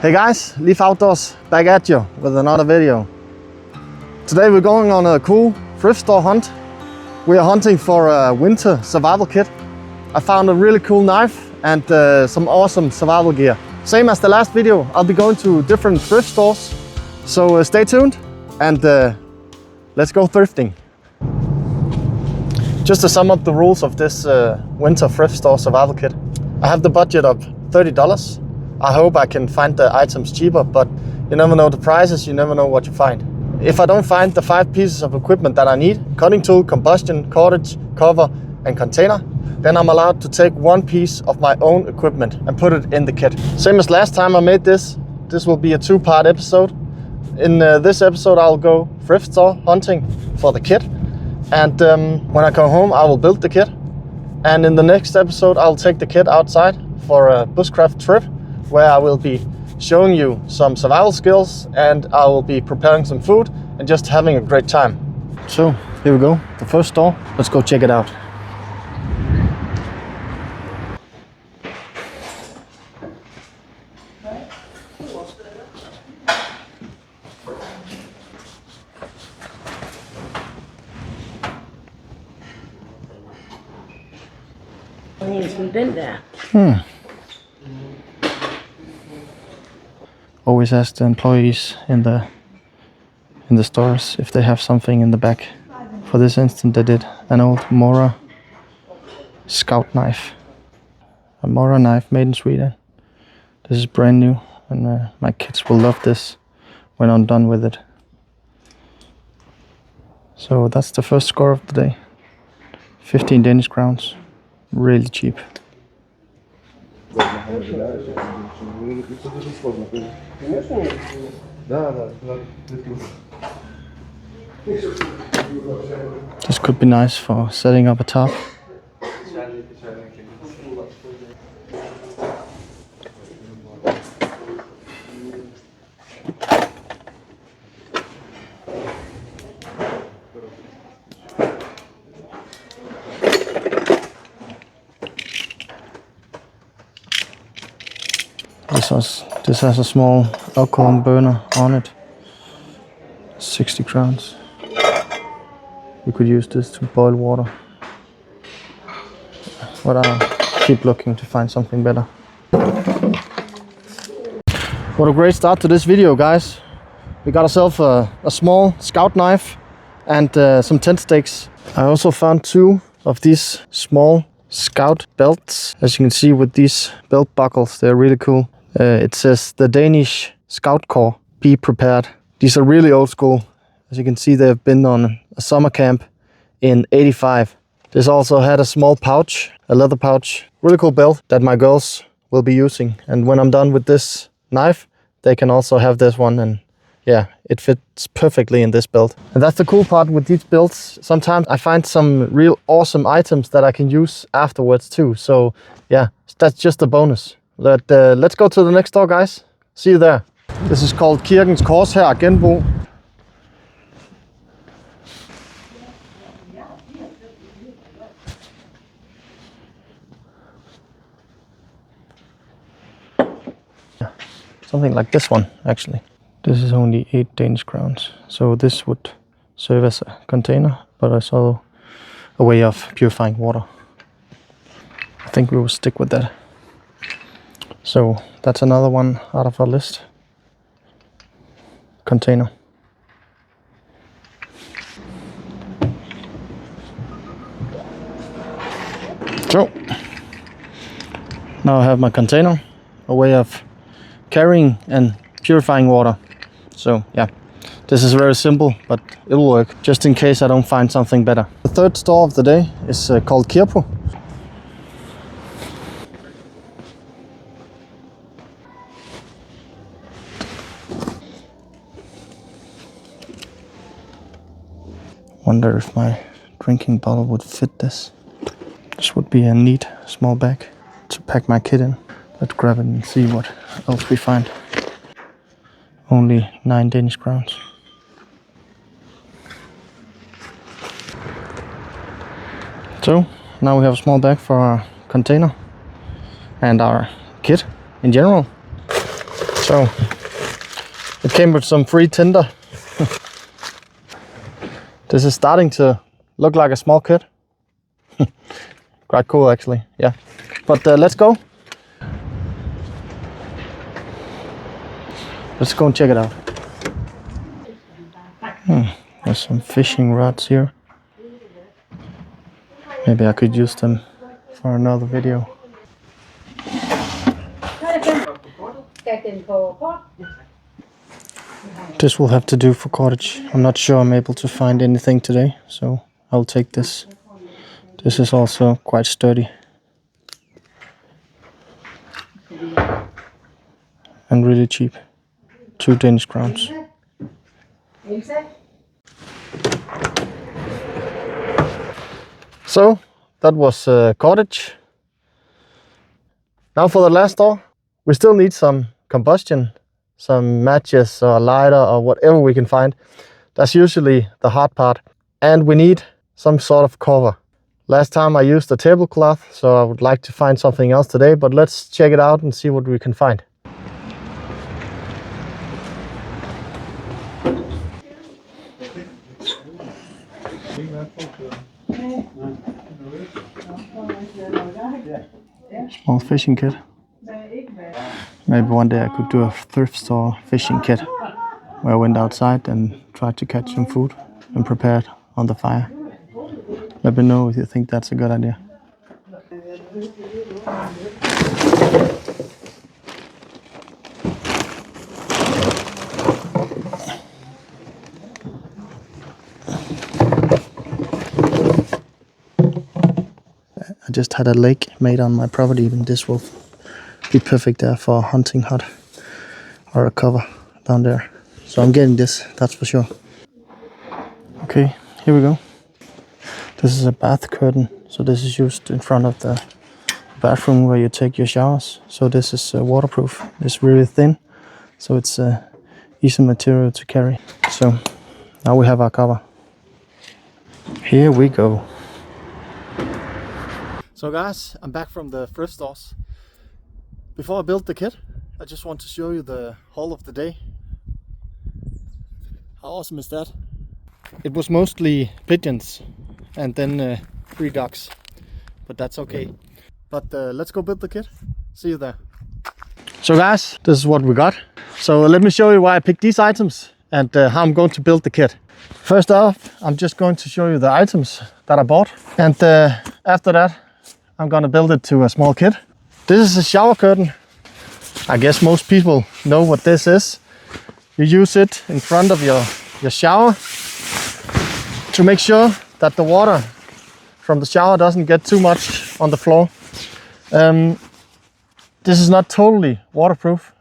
Hey guys, Leaf Outdoors back at you with another video. Today we're going on a cool thrift store hunt. We are hunting for a winter survival kit. I found a really cool knife and some awesome survival gear. Same as the last video, I'll be going to different thrift stores. So stay tuned and let's go thrifting. Just to sum up the rules of this winter thrift store survival kit. I have the budget of $30. I hope I can find the items cheaper, but you never know the prices, you never know what you find. If I don't find the 5 pieces of equipment that I need, cutting tool, combustion, cordage, cover and container, then I'm allowed to take 1 piece of my own equipment and put it in the kit. Same as last time I made this will be a 2-part episode. In this episode I'll go thrift store hunting for the kit, and when I come home I will build the kit, and in the next episode I'll take the kit outside for a bushcraft trip where I will be showing you some survival skills and I will be preparing some food and just having a great time. So here we go, the first store, let's go check it out. Always ask the employees in the stores if they have something in the back. For this instance they did an old Mora scout knife. A Mora knife made in Sweden. This is brand new and my kids will love this when I'm done with it. So that's the first score of the day. 15 Danish crowns. Really cheap. This could be nice for setting up a top. This has a small alcohol burner on it. 60 crowns. You could use this to boil water. But I'll keep looking to find something better. What a great start to this video, guys. We got ourselves a small scout knife and some tent stakes. I also found 2 of these small scout belts. As you can see with these belt buckles, they're really cool. It says the Danish Scout Corps, be prepared. These are really old school. As you can see, they've been on a summer camp in '85. This also had a small pouch, a leather pouch. Really cool belt that my girls will be using. And when I'm done with this knife, they can also have this one. And yeah, it fits perfectly in this belt. And that's the cool part with these belts. Sometimes I find some real awesome items that I can use afterwards too. So yeah, that's just a bonus. But let's go to the next store, guys. See you there. This is called Kirkens Korshær Genbrug. Something like this one, actually. This is only 8 Danish crowns. So this would serve as a container, but also a way of purifying water. I think we will stick with that. So that's another one out of our list. Container. So now I have my container, a way of carrying and purifying water. So yeah, this is very simple, but it will work just in case I don't find something better. The third store of the day is called Kirpo. Wonder if my drinking bottle would fit this. This would be a neat small bag to pack my kit in. Let's grab it and see what else we find. Only 9 Danish crowns. So now we have a small bag for our container and our kit in general. So it came with some free tinder. This is starting to look like a small kit. Quite cool actually, yeah. But let's go. Let's go and check it out. There's some fishing rods here. Maybe I could use them for another video. This will have to do for cordage. I'm not sure I'm able to find anything today, so I'll take this. This is also quite sturdy. And really cheap. 2 Danish crowns. So that was cordage. Now for the last door. We still need some combustion, some matches or a lighter or whatever we can find. That's usually the hard part. And we need some sort of cover. Last time I used a tablecloth, so I would like to find something else today, but let's check it out and see what we can find. Small fishing kit. Maybe one day I could do a thrift store fishing kit where I went outside and tried to catch some food and prepare it on the fire. Let me know if you think that's a good idea. I just had a lake made on my property, and this will be perfect there for a hunting hut or a cover down there. So I'm getting this, that's for sure. Okay, here we go. This is a bath curtain, so this is used in front of the bathroom where you take your showers. So this is waterproof. It's really thin, so it's easy material to carry. So now we have our cover. Here we go. So guys, I'm back from the thrift stores. Before I build the kit, I just want to show you the haul of the day. How awesome is that? It was mostly pigeons and then 3 ducks, but that's okay. But let's go build the kit. See you there. So guys, this is what we got. So let me show you why I picked these items and how I'm going to build the kit. First off, I'm just going to show you the items that I bought, and after that I'm gonna build it to a small kit. This is a shower curtain. I guess most people know what this is. You use it in front of your shower to make sure that the water from the shower doesn't get too much on the floor. This is not totally waterproof,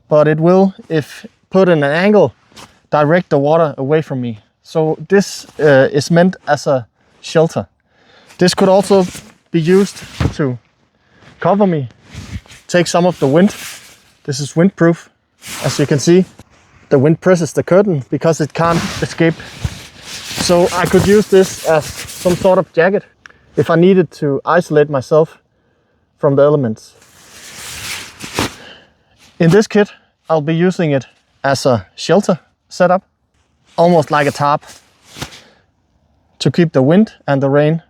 but it will, if put in an angle, direct the water away from me. So this is meant as a shelter. This could also be used to cover me, take some of the wind. This is windproof. As you can see, the wind presses the curtain because it can't escape. So I could use this as some sort of jacket if I needed to isolate myself from the elements. In this kit, I'll be using it as a shelter setup, almost like a tarp, to keep the wind and the rain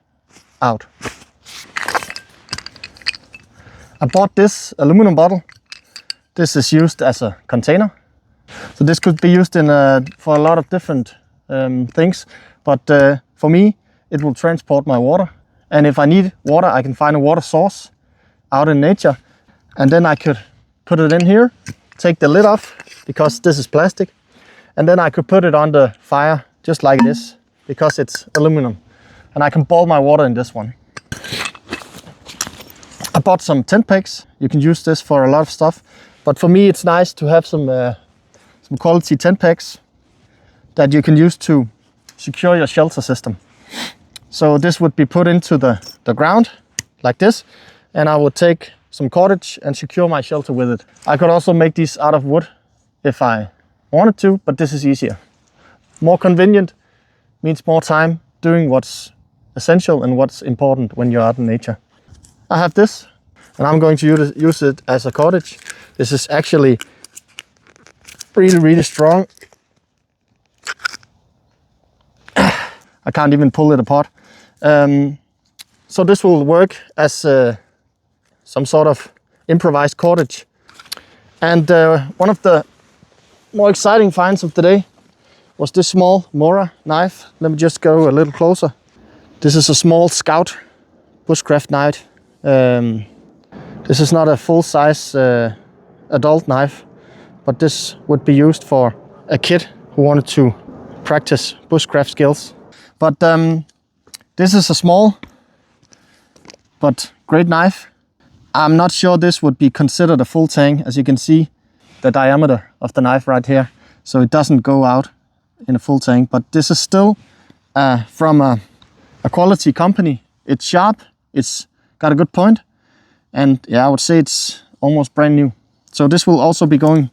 out. I bought this aluminum bottle. This is used as a container. So this could be used in for a lot of different things, but for me it will transport my water. And if I need water, I can find a water source out in nature, and then I could put it in here, take the lid off because this is plastic, and then I could put it on the fire just like this because it's aluminum, and I can boil my water in this one. I bought some tent pegs. You can use this for a lot of stuff, but for me it's nice to have some quality tent pegs that you can use to secure your shelter system. So this would be put into the ground like this, and I would take some cordage and secure my shelter with it. I could also make these out of wood if I wanted to, but this is easier. More convenient, means more time doing what's essential and what's important when you're out in nature. I have this, and I'm going to use it as a cordage. This is actually really strong. I can't even pull it apart. So this will work as some sort of improvised cordage. And one of the more exciting finds of the day was this small Mora knife. Let me just go a little closer. This is a small Scout bushcraft knife. This is not a full-size adult knife, but this would be used for a kid who wanted to practice bushcraft skills. But this is a small but great knife. I'm not sure this would be considered a full tang. As you can see, the diameter of the knife right here, so it doesn't go out in a full tang. But this is still from a quality company. It's sharp, it's got a good point, and yeah, I would say it's almost brand new. So this will also be going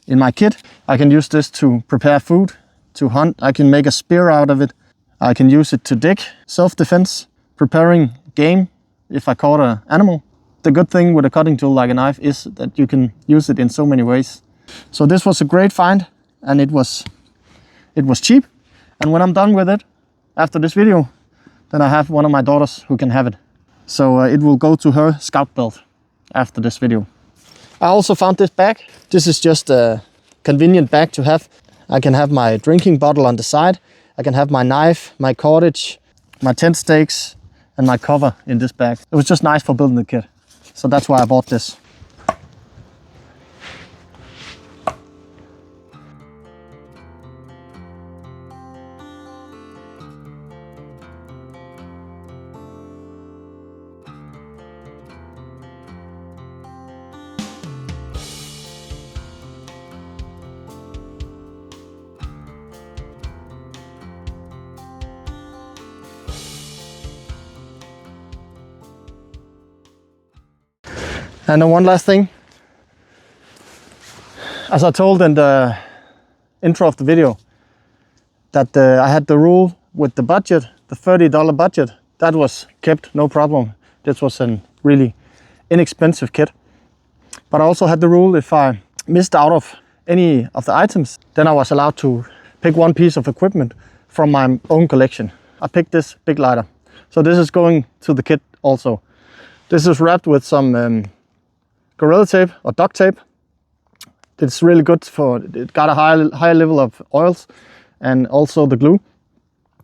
in my kit. I can use this to prepare food, to hunt. I can make a spear out of it. I can use it to dig, self-defense, preparing game if I caught an animal. The good thing with a cutting tool like a knife is that you can use it in so many ways. So this was a great find, and it was cheap. And when I'm done with it, after this video, then I have one of my daughters who can have it. So it will go to her scout belt after this video. I also found this bag. This is just a convenient bag to have. I can have my drinking bottle on the side. I can have my knife, my cordage, my tent stakes, and my cover in this bag. It was just nice for building the kit. So that's why I bought this. And then one last thing, as I told in the intro of the video, that I had the rule with the budget, the $30 budget, that was kept, no problem. This was a really inexpensive kit. But I also had the rule, if I missed out of any of the items, then I was allowed to pick one piece of equipment from my own collection. I picked this big lighter. So this is going to the kit also. This is wrapped with some Gorilla tape or duct tape. It's really good for, it got a high level of oils and also the glue.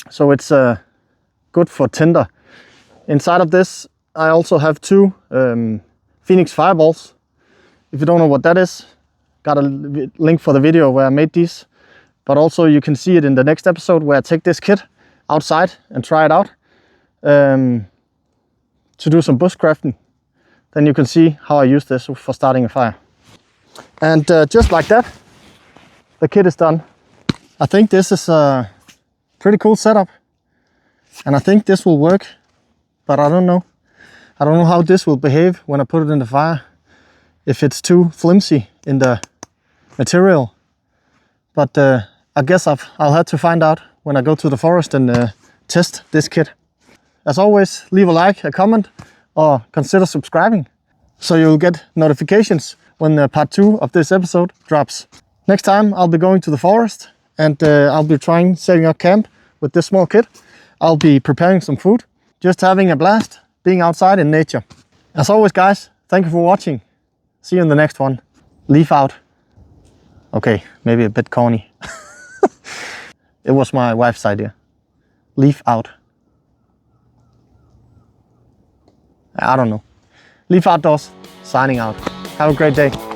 So it's good for tinder. Inside of this, I also have two Phoenix fireballs. If you don't know what that is, got a link for the video where I made these. But also you can see it in the next episode where I take this kit outside and try it out to do some bushcrafting. Then you can see how I use this for starting a fire. And just like that, the kit is done. I think this is a pretty cool setup. And I think this will work, but I don't know. I don't know how this will behave when I put it in the fire. If it's too flimsy in the material. But I guess I'll have to find out when I go to the forest and test this kit. As always, leave a like, a comment, or consider subscribing so you'll get notifications when part 2 of this episode drops. Next time I'll be going to the forest and I'll be setting up camp with this small kit. I'll be preparing some food, just having a blast, being outside in nature. As always guys, thank you for watching. See you in the next one. Leaf out. Okay, maybe a bit corny. It was my wife's idea. Leaf out. I don't know. Leaf outdoors, signing out. Have a great day.